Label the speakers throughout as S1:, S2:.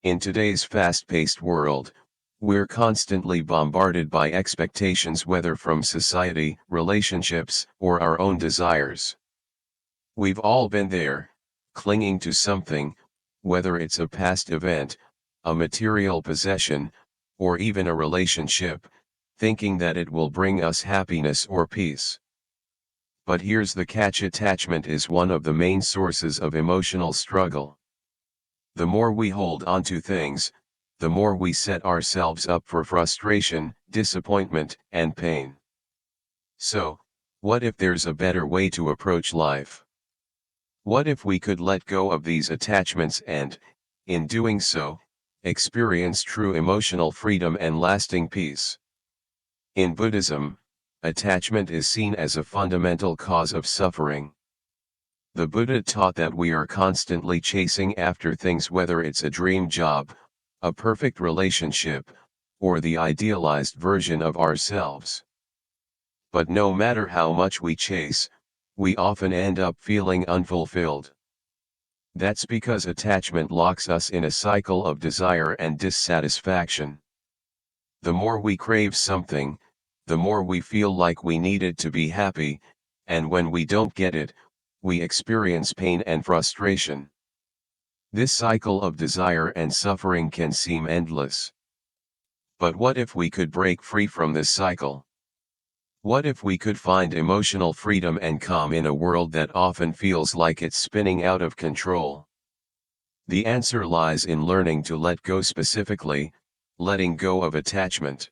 S1: In today's fast-paced world, we're constantly bombarded by expectations, whether from society, relationships, or our own desires. We've all been there, clinging to something, whether it's a past event, a material possession, or even a relationship, thinking that it will bring us happiness or peace. But here's the catch: attachment is one of the main sources of emotional struggle. The more we hold on to things, the more we set ourselves up for frustration, disappointment, and pain. So, what if there's a better way to approach life? What if we could let go of these attachments and, in doing so, experience true emotional freedom and lasting peace? In Buddhism, attachment is seen as a fundamental cause of suffering. The Buddha taught that we are constantly chasing after things, whether it's a dream job, a perfect relationship, or the idealized version of ourselves. But no matter how much we chase, we often end up feeling unfulfilled. That's because attachment locks us in a cycle of desire and dissatisfaction. The more we crave something, the more we feel like we need it to be happy, and when we don't get it, we experience pain and frustration. This cycle of desire and suffering can seem endless. But what if we could break free from this cycle? What if we could find emotional freedom and calm in a world that often feels like it's spinning out of control? The answer lies in learning to let go, specifically, letting go of attachment.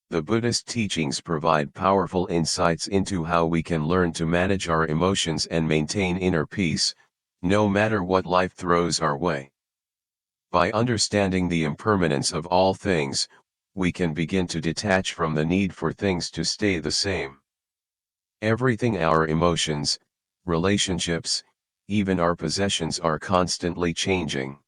S1: The Buddhist teachings provide powerful insights into how we can learn to manage our emotions and maintain inner peace, no matter what life throws our way. By understanding the impermanence of all things, we can begin to detach from the need for things to stay the same. Everything, our emotions, relationships, even our possessions, are constantly changing.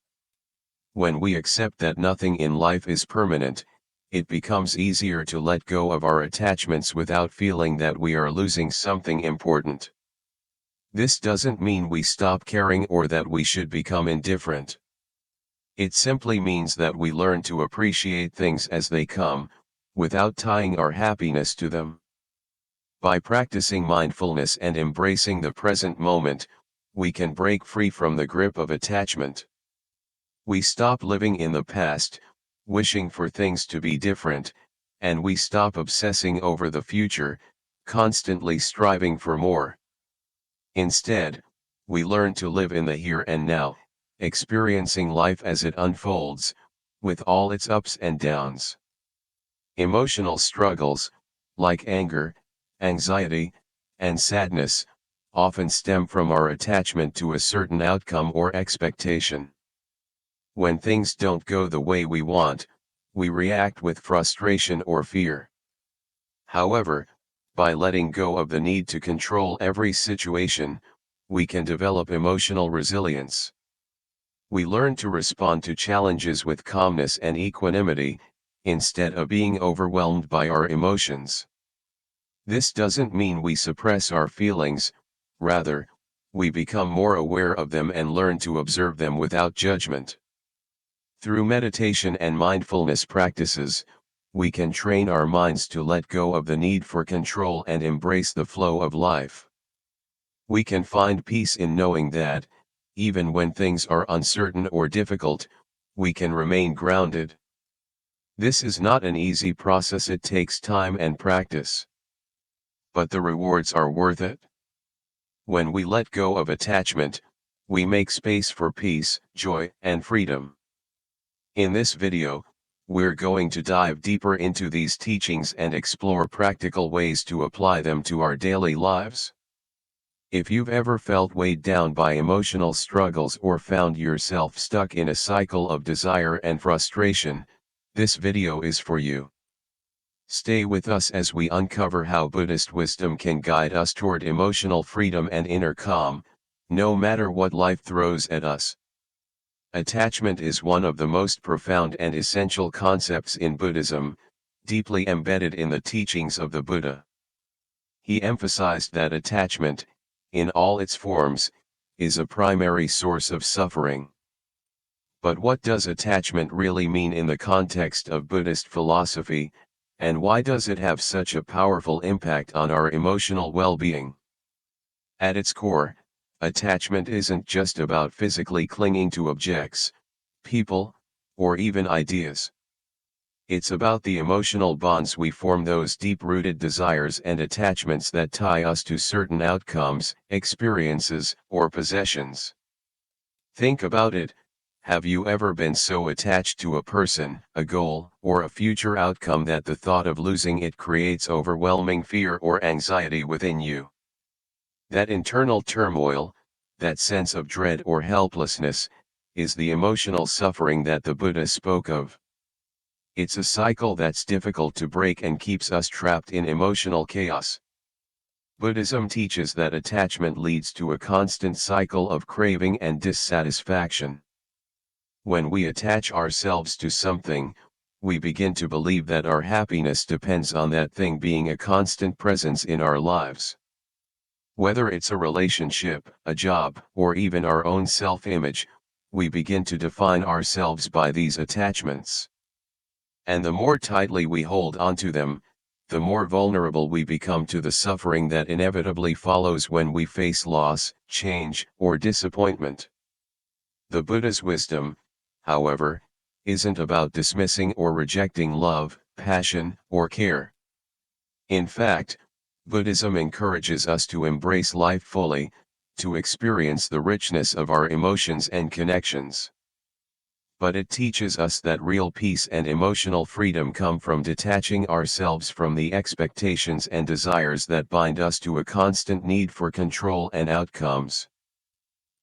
S1: When we accept that nothing in life is permanent, it becomes easier to let go of our attachments without feeling that we are losing something important. This doesn't mean we stop caring or that we should become indifferent. It simply means that we learn to appreciate things as they come, without tying our happiness to them. By practicing mindfulness and embracing the present moment, we can break free from the grip of attachment. We stop living in the past, wishing for things to be different, and we stop obsessing over the future, constantly striving for more. Instead, we learn to live in the here and now, experiencing life as it unfolds, with all its ups and downs. Emotional struggles, like anger, anxiety, and sadness, often stem from our attachment to a certain outcome or expectation. When things don't go the way we want, we react with frustration or fear. However, by letting go of the need to control every situation, we can develop emotional resilience. We learn to respond to challenges with calmness and equanimity, instead of being overwhelmed by our emotions. This doesn't mean we suppress our feelings, rather, we become more aware of them and learn to observe them without judgment. Through meditation and mindfulness practices, we can train our minds to let go of the need for control and embrace the flow of life. We can find peace in knowing that, even when things are uncertain or difficult, we can remain grounded. This is not an easy process, it takes time and practice. But the rewards are worth it. When we let go of attachment, we make space for peace, joy, and freedom. In this video, we're going to dive deeper into these teachings and explore practical ways to apply them to our daily lives. If you've ever felt weighed down by emotional struggles or found yourself stuck in a cycle of desire and frustration, this video is for you. Stay with us as we uncover how Buddhist wisdom can guide us toward emotional freedom and inner calm, no matter what life throws at us. Attachment is one of the most profound and essential concepts in Buddhism, deeply embedded in the teachings of the Buddha. He emphasized that attachment, in all its forms, is a primary source of suffering. But what does attachment really mean in the context of Buddhist philosophy, and why does it have such a powerful impact on our emotional well-being? At its core, attachment isn't just about physically clinging to objects, people, or even ideas. It's about the emotional bonds we form, those deep-rooted desires and attachments that tie us to certain outcomes, experiences, or possessions. Think about it. Have you ever been so attached to a person, a goal, or a future outcome that the thought of losing it creates overwhelming fear or anxiety within you? That internal turmoil, that sense of dread or helplessness, is the emotional suffering that the Buddha spoke of. It's a cycle that's difficult to break and keeps us trapped in emotional chaos. Buddhism teaches that attachment leads to a constant cycle of craving and dissatisfaction. When we attach ourselves to something, we begin to believe that our happiness depends on that thing being a constant presence in our lives. Whether it's a relationship, a job, or even our own self-image, we begin to define ourselves by these attachments. And the more tightly we hold onto them, the more vulnerable we become to the suffering that inevitably follows when we face loss, change, or disappointment. The Buddha's wisdom, however, isn't about dismissing or rejecting love, passion, or care. In fact, Buddhism encourages us to embrace life fully, to experience the richness of our emotions and connections. But it teaches us that real peace and emotional freedom come from detaching ourselves from the expectations and desires that bind us to a constant need for control and outcomes.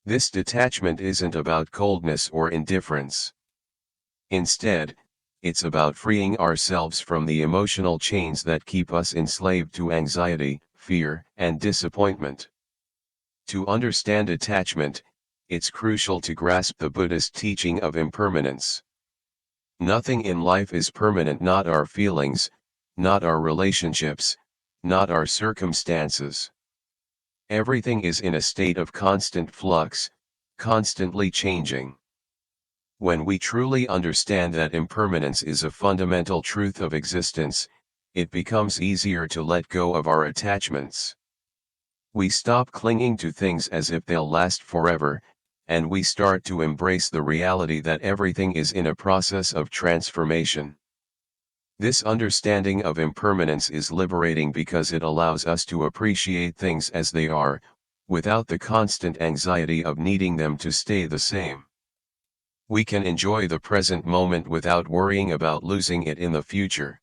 S1: This detachment isn't about coldness or indifference. Instead, it's about freeing ourselves from the emotional chains that keep us enslaved to anxiety, fear, and disappointment. To understand attachment, it's crucial to grasp the Buddhist teaching of impermanence. Nothing in life is permanent, not our feelings, not our relationships, not our circumstances. Everything is in a state of constant flux, constantly changing. When we truly understand that impermanence is a fundamental truth of existence, it becomes easier to let go of our attachments. We stop clinging to things as if they'll last forever, and we start to embrace the reality that everything is in a process of transformation. This understanding of impermanence is liberating because it allows us to appreciate things as they are, without the constant anxiety of needing them to stay the same. We can enjoy the present moment without worrying about losing it in the future.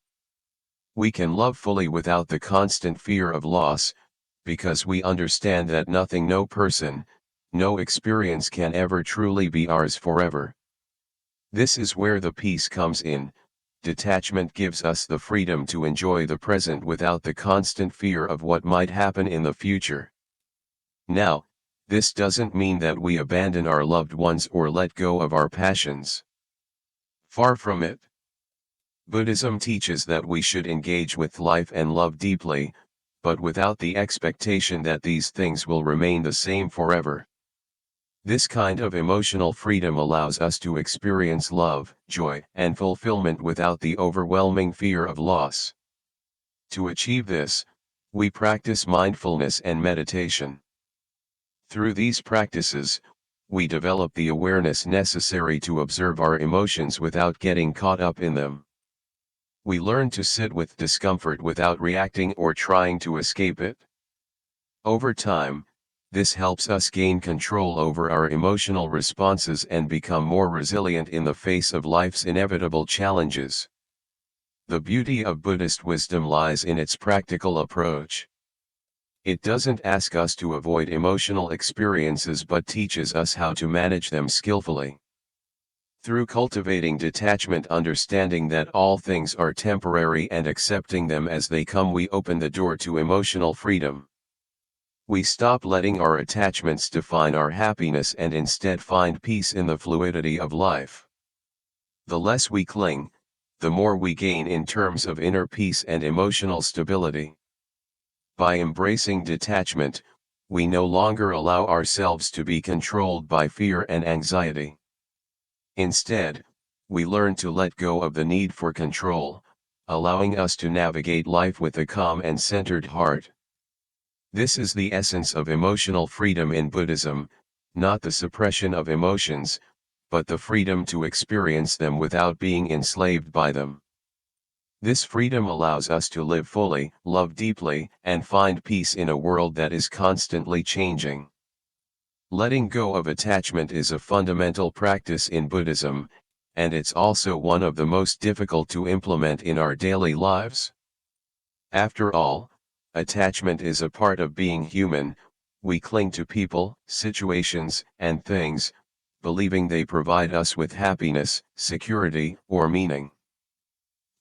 S1: We can love fully without the constant fear of loss, because we understand that nothing, no person, no experience can ever truly be ours forever. This is where the peace comes in. Detachment gives us the freedom to enjoy the present without the constant fear of what might happen in the future. Now, this doesn't mean that we abandon our loved ones or let go of our passions. Far from it. Buddhism teaches that we should engage with life and love deeply, but without the expectation that these things will remain the same forever. This kind of emotional freedom allows us to experience love, joy, and fulfillment without the overwhelming fear of loss. To achieve this, we practice mindfulness and meditation. Through these practices, we develop the awareness necessary to observe our emotions without getting caught up in them. We learn to sit with discomfort without reacting or trying to escape it. Over time, this helps us gain control over our emotional responses and become more resilient in the face of life's inevitable challenges. The beauty of Buddhist wisdom lies in its practical approach. It doesn't ask us to avoid emotional experiences but teaches us how to manage them skillfully. Through cultivating detachment, understanding that all things are temporary, and accepting them as they come, we open the door to emotional freedom. We stop letting our attachments define our happiness and instead find peace in the fluidity of life. The less we cling, the more we gain in terms of inner peace and emotional stability. By embracing detachment, we no longer allow ourselves to be controlled by fear and anxiety. Instead, we learn to let go of the need for control, allowing us to navigate life with a calm and centered heart. This is the essence of emotional freedom in Buddhism, not the suppression of emotions, but the freedom to experience them without being enslaved by them. This freedom allows us to live fully, love deeply, and find peace in a world that is constantly changing. Letting go of attachment is a fundamental practice in Buddhism, and it's also one of the most difficult to implement in our daily lives. After all, attachment is a part of being human. We cling to people, situations, and things, believing they provide us with happiness, security, or meaning.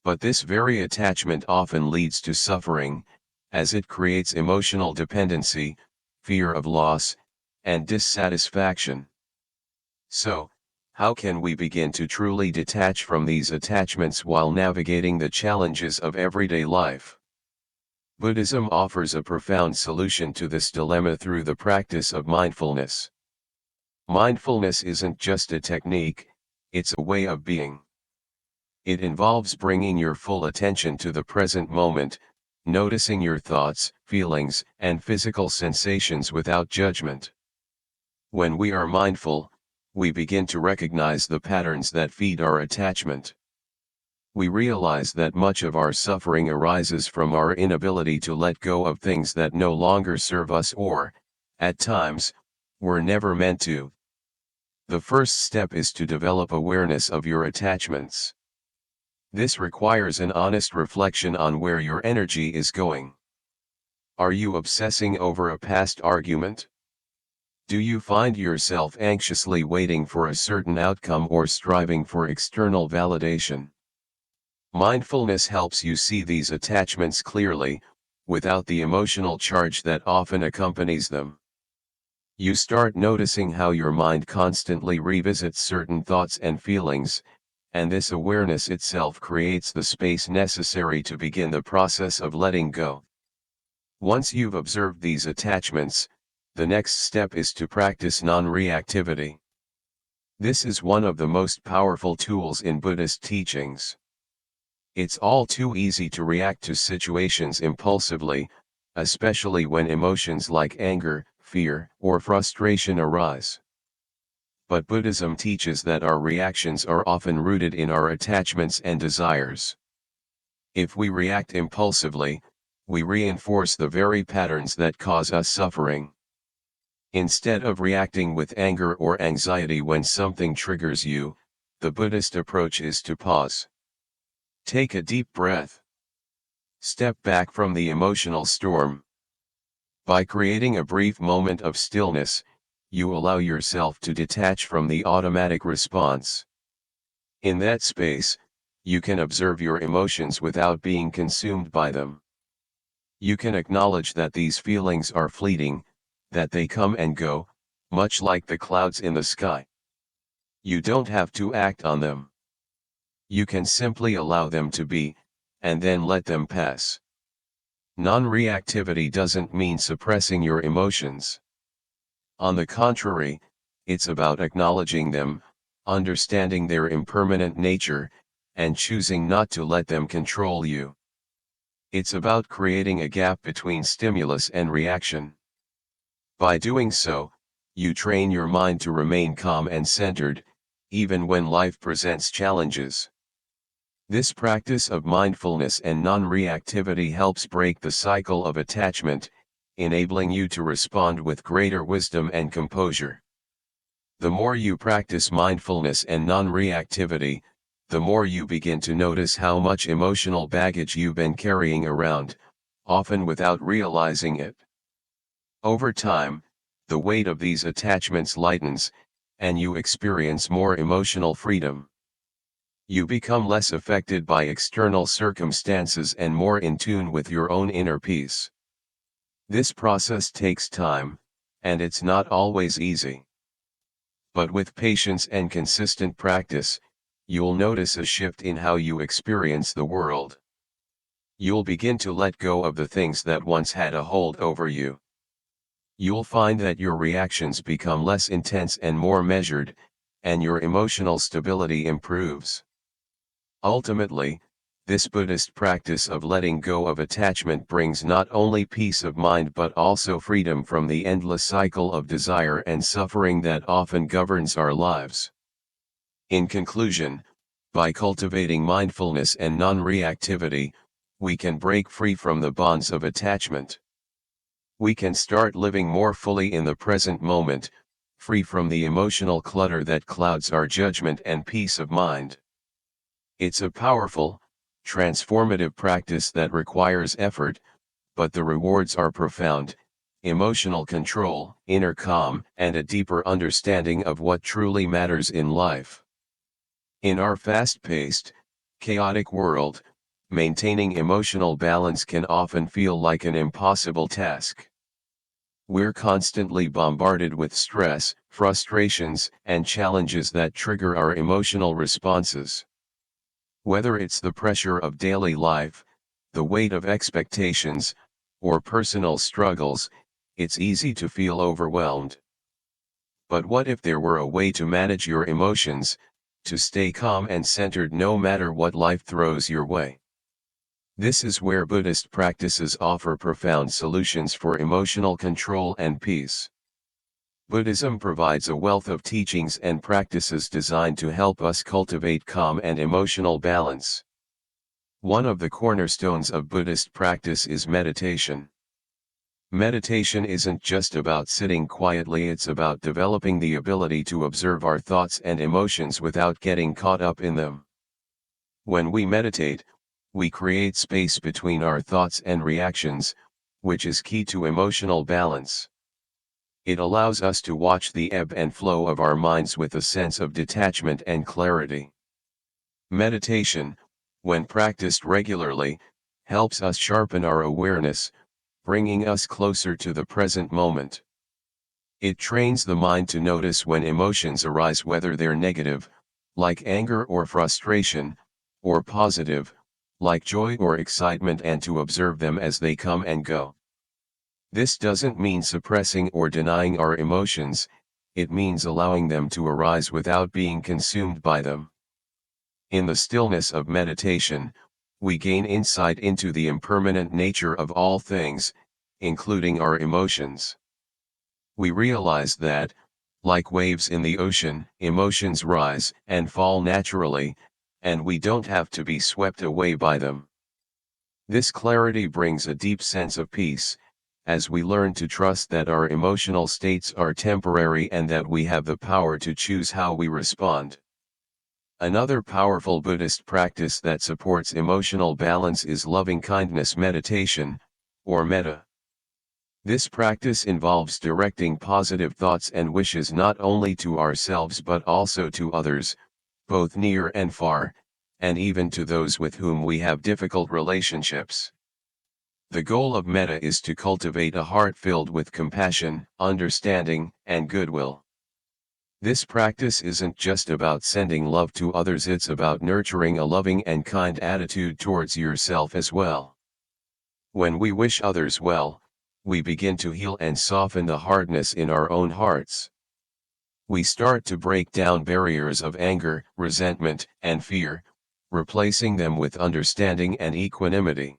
S1: But this very attachment often leads to suffering, as it creates emotional dependency, fear of loss, and dissatisfaction. So, how can we begin to truly detach from these attachments while navigating the challenges of everyday life? Buddhism offers a profound solution to this dilemma through the practice of mindfulness. Mindfulness isn't just a technique, it's a way of being. It involves bringing your full attention to the present moment, noticing your thoughts, feelings, and physical sensations without judgment. When we are mindful, we begin to recognize the patterns that feed our attachment. We realize that much of our suffering arises from our inability to let go of things that no longer serve us or, at times, were never meant to. The first step is to develop awareness of your attachments. This requires an honest reflection on where your energy is going. Are you obsessing over a past argument? Do you find yourself anxiously waiting for a certain outcome or striving for external validation? Mindfulness helps you see these attachments clearly, without the emotional charge that often accompanies them. You start noticing how your mind constantly revisits certain thoughts and feelings, and this awareness itself creates the space necessary to begin the process of letting go. Once you've observed these attachments, the next step is to practice non-reactivity. This is one of the most powerful tools in Buddhist teachings. It's all too easy to react to situations impulsively, especially when emotions like anger, fear, or frustration arise. But Buddhism teaches that our reactions are often rooted in our attachments and desires. If we react impulsively, we reinforce the very patterns that cause us suffering. Instead of reacting with anger or anxiety when something triggers you, the Buddhist approach is to pause. Take a deep breath. Step back from the emotional storm. By creating a brief moment of stillness, you allow yourself to detach from the automatic response. In that space, you can observe your emotions without being consumed by them. You can acknowledge that these feelings are fleeting, that they come and go, much like the clouds in the sky. You don't have to act on them. You can simply allow them to be, and then let them pass. Non-reactivity doesn't mean suppressing your emotions. On the contrary, it's about acknowledging them, understanding their impermanent nature, and choosing not to let them control you. It's about creating a gap between stimulus and reaction. By doing so, you train your mind to remain calm and centered, even when life presents challenges. This practice of mindfulness and non-reactivity helps break the cycle of attachment, enabling you to respond with greater wisdom and composure. The more you practice mindfulness and non-reactivity, the more you begin to notice how much emotional baggage you've been carrying around, often without realizing it. Over time, the weight of these attachments lightens, and you experience more emotional freedom. You become less affected by external circumstances and more in tune with your own inner peace. This process takes time, and it's not always easy. But with patience and consistent practice, you'll notice a shift in how you experience the world. You'll begin to let go of the things that once had a hold over you. You'll find that your reactions become less intense and more measured, and your emotional stability improves. Ultimately, this Buddhist practice of letting go of attachment brings not only peace of mind but also freedom from the endless cycle of desire and suffering that often governs our lives. In conclusion, by cultivating mindfulness and non-reactivity, we can break free from the bonds of attachment. We can start living more fully in the present moment, free from the emotional clutter that clouds our judgment and peace of mind. It's a powerful, transformative practice that requires effort, but the rewards are profound: emotional control, inner calm, and a deeper understanding of what truly matters in life. In our fast-paced, chaotic world, maintaining emotional balance can often feel like an impossible task. We're constantly bombarded with stress, frustrations, and challenges that trigger our emotional responses. Whether it's the pressure of daily life, the weight of expectations, or personal struggles, it's easy to feel overwhelmed. But what if there were a way to manage your emotions, to stay calm and centered no matter what life throws your way? This is where Buddhist practices offer profound solutions for emotional control and peace. Buddhism provides a wealth of teachings and practices designed to help us cultivate calm and emotional balance. One of the cornerstones of Buddhist practice is meditation. Meditation isn't just about sitting quietly, it's about developing the ability to observe our thoughts and emotions without getting caught up in them. When we meditate, we create space between our thoughts and reactions, which is key to emotional balance. It allows us to watch the ebb and flow of our minds with a sense of detachment and clarity. Meditation, when practiced regularly, helps us sharpen our awareness, bringing us closer to the present moment. It trains the mind to notice when emotions arise, whether they're negative, like anger or frustration, or positive, like joy or excitement, and to observe them as they come and go. This doesn't mean suppressing or denying our emotions, it means allowing them to arise without being consumed by them. In the stillness of meditation, we gain insight into the impermanent nature of all things, including our emotions. We realize that, like waves in the ocean, emotions rise and fall naturally, and we don't have to be swept away by them. This clarity brings a deep sense of peace, as we learn to trust that our emotional states are temporary and that we have the power to choose how we respond. Another powerful Buddhist practice that supports emotional balance is loving-kindness meditation, or metta. This practice involves directing positive thoughts and wishes not only to ourselves but also to others, both near and far, and even to those with whom we have difficult relationships. The goal of metta is to cultivate a heart filled with compassion, understanding, and goodwill. This practice isn't just about sending love to others, it's about nurturing a loving and kind attitude towards yourself as well. When we wish others well, we begin to heal and soften the hardness in our own hearts. We start to break down barriers of anger, resentment, and fear, replacing them with understanding and equanimity.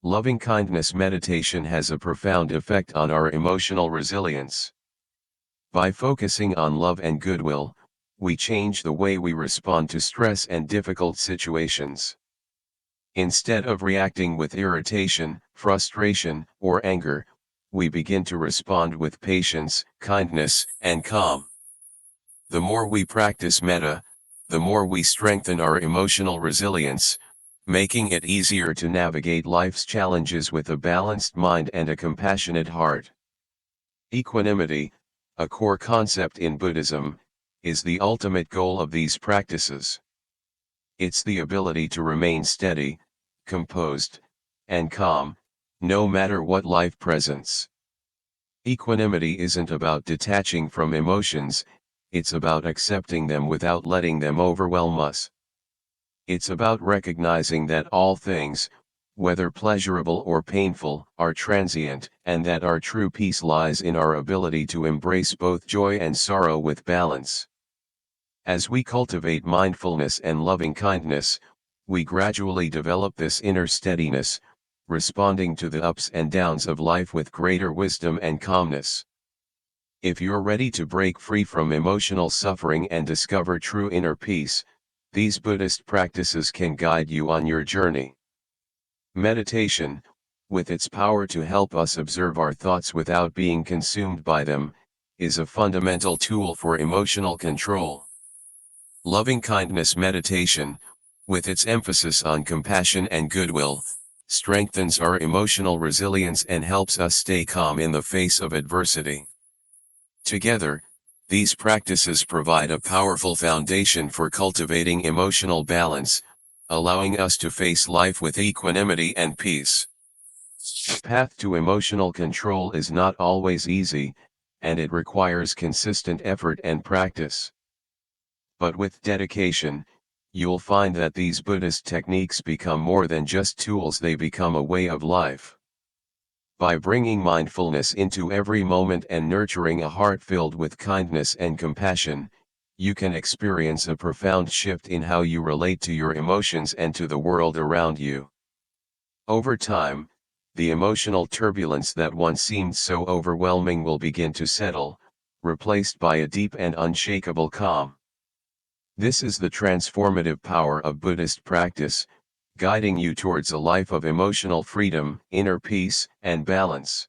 S1: Loving-kindness meditation has a profound effect on our emotional resilience. By focusing on love and goodwill, we change the way we respond to stress and difficult situations. Instead of reacting with irritation, frustration, or anger, we begin to respond with patience, kindness, and calm. The more we practice metta, the more we strengthen our emotional resilience, making it easier to navigate life's challenges with a balanced mind and a compassionate heart. Equanimity, a core concept in Buddhism, is the ultimate goal of these practices. It's the ability to remain steady, composed, and calm, no matter what life presents. Equanimity isn't about detaching from emotions, it's about accepting them without letting them overwhelm us. It's about recognizing that all things, whether pleasurable or painful, are transient, and that our true peace lies in our ability to embrace both joy and sorrow with balance. As we cultivate mindfulness and loving kindness, we gradually develop this inner steadiness, responding to the ups and downs of life with greater wisdom and calmness. If you're ready to break free from emotional suffering and discover true inner peace, these Buddhist practices can guide you on your journey. Meditation, with its power to help us observe our thoughts without being consumed by them, is a fundamental tool for emotional control. Loving kindness meditation, with its emphasis on compassion and goodwill, strengthens our emotional resilience and helps us stay calm in the face of adversity. Together, these practices provide a powerful foundation for cultivating emotional balance, allowing us to face life with equanimity and peace. The path to emotional control is not always easy, and it requires consistent effort and practice. But with dedication, you'll find that these Buddhist techniques become more than just tools, they become a way of life. By bringing mindfulness into every moment and nurturing a heart filled with kindness and compassion, you can experience a profound shift in how you relate to your emotions and to the world around you. Over time, the emotional turbulence that once seemed so overwhelming will begin to settle, replaced by a deep and unshakable calm. This is the transformative power of Buddhist practice, guiding you towards a life of emotional freedom, inner peace, and balance.